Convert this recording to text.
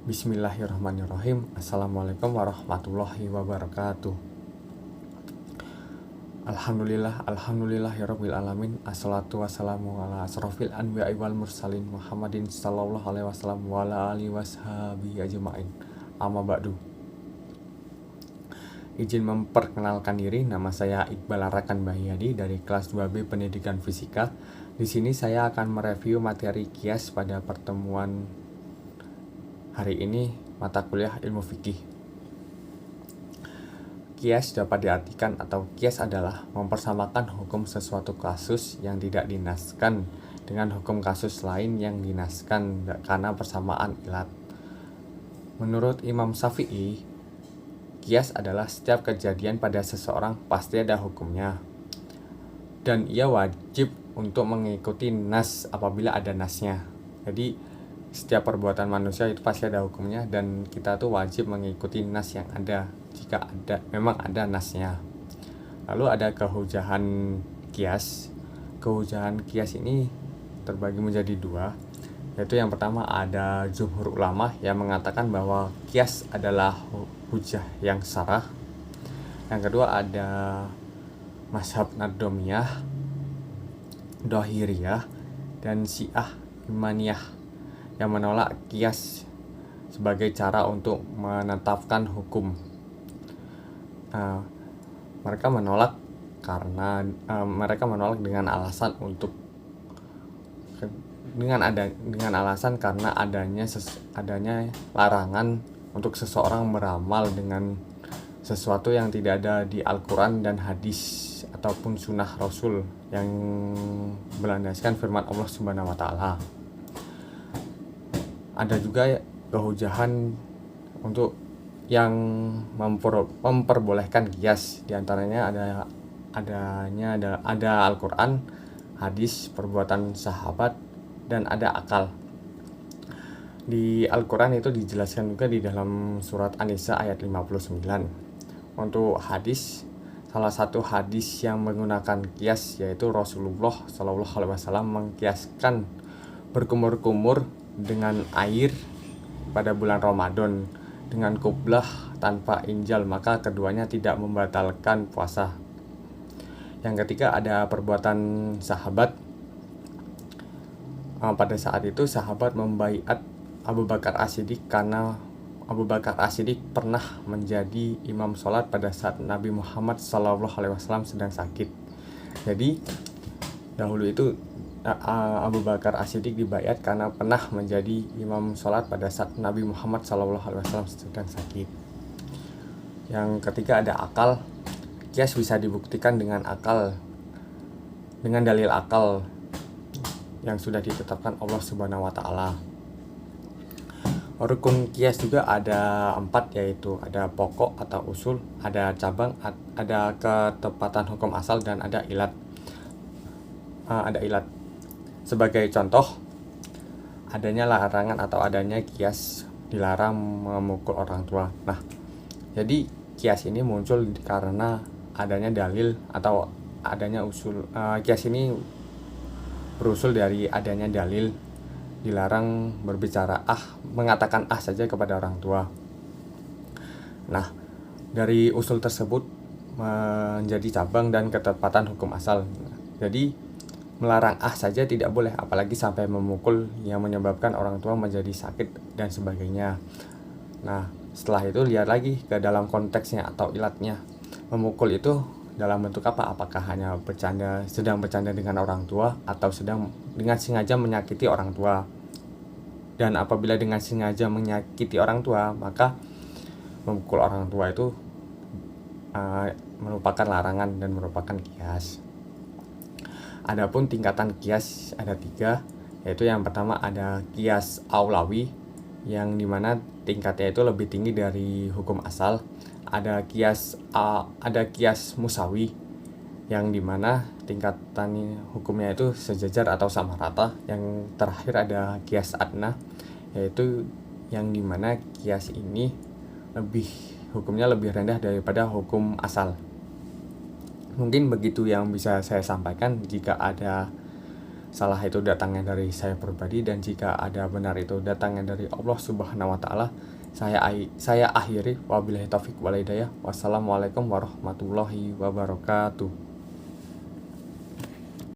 Bismillahirrahmanirrahim. Assalamualaikum warahmatullahi wabarakatuh. Alhamdulillahirabbil alamin. Assalatu wassalamu ala asrofil anbiya'i wal mursalin Muhammadin sallallahu alaihi wasallam wa ala alihi washabihi ajma'in. Amma ba'du. Izin memperkenalkan diri, nama saya Iqbal Arakan Bahyadi dari kelas 2B Pendidikan Fisika. Di sini saya akan mereview materi kias pada pertemuan hari ini, mata kuliah ilmu fikih. Kias dapat diartikan atau kias adalah mempersamakan hukum sesuatu kasus yang tidak dinaskan dengan hukum kasus lain yang dinaskan karena persamaan ilat. Menurut Imam Syafi'i, kias adalah setiap kejadian pada seseorang pasti ada hukumnya, dan ia wajib untuk mengikuti nas apabila ada nasnya. Jadi setiap perbuatan manusia itu pasti ada hukumnya, dan kita tuh wajib mengikuti nas yang ada jika memang ada nasnya. Lalu ada kehujahan kias. Kehujahan kias ini terbagi menjadi dua, yaitu yang pertama ada jumhur ulama yang mengatakan bahwa kias adalah hujah yang sarah. Yang kedua ada mazhab Nadomiyah, Dohiriyah, dan Syiah Imaniyah yang menolak kias sebagai cara untuk menetapkan hukum. Mereka menolak dengan alasan karena adanya larangan untuk seseorang beramal dengan sesuatu yang tidak ada di Al-Quran dan hadis ataupun sunnah Rasul yang berlandaskan firman Allah Subhanahu wa Ta'ala. Ada juga kehujahan untuk yang memperbolehkan kias, diantaranya ada Al-Quran, hadis, perbuatan sahabat, dan ada akal. Di Al-Quran itu dijelaskan juga di dalam surat An-Nisa ayat 59. Untuk hadis, salah satu hadis yang menggunakan kias yaitu Rasulullah SAW mengkiaskan berkumur-kumur dengan air pada bulan Ramadan dengan qublah tanpa injal, maka keduanya tidak membatalkan puasa. Yang ketiga ada perbuatan sahabat. Pada saat itu sahabat membaiat Abu Bakar As-Siddiq karena Abu Bakar As-Siddiq pernah menjadi imam sholat pada saat Nabi Muhammad SAW sedang sakit. Jadi dahulu itu Abu Bakar As-Siddiq dibaiat karena pernah menjadi imam sholat pada saat Nabi Muhammad SAW sedang sakit. Yang ketiga ada akal. Kias bisa dibuktikan dengan dalil akal yang sudah ditetapkan Allah Subhanahu wa Ta'ala. Rukun kias juga ada 4, yaitu ada pokok atau usul, ada cabang, ada ketepatan hukum asal, dan ada ilat. Sebagai contoh, adanya larangan atau adanya kias dilarang memukul orang tua. Nah, jadi kias ini muncul karena adanya dalil atau adanya usul. Kias ini berusul dari adanya dalil dilarang mengatakan saja kepada orang tua. Nah, dari usul tersebut menjadi cabang dan ketepatan hukum asal. Jadi melarang saja tidak boleh, apalagi sampai memukul yang menyebabkan orang tua menjadi sakit dan sebagainya. Nah, setelah itu lihat lagi ke dalam konteksnya atau ilatnya. Memukul itu dalam bentuk apa? Apakah hanya sedang bercanda dengan orang tua, atau sedang dengan sengaja menyakiti orang tua? Dan apabila dengan sengaja menyakiti orang tua, maka memukul orang tua itu merupakan larangan dan merupakan kias. Adapun tingkatan kias ada 3, yaitu yang pertama ada kias aulawi, yang dimana tingkatnya itu lebih tinggi dari hukum asal. Ada kias musawi, yang dimana tingkatan hukumnya itu sejajar atau sama rata. Yang terakhir ada kias adna, yaitu yang dimana kias ini hukumnya lebih rendah daripada hukum asal. Mungkin begitu yang bisa saya sampaikan. Jika ada salah itu datangnya dari saya pribadi, dan jika ada benar itu datangnya dari Allah Subhanahu wa taala. Saya akhiri, wabillahi taufik wal hidayah. Wassalamualaikum warahmatullahi wabarakatuh.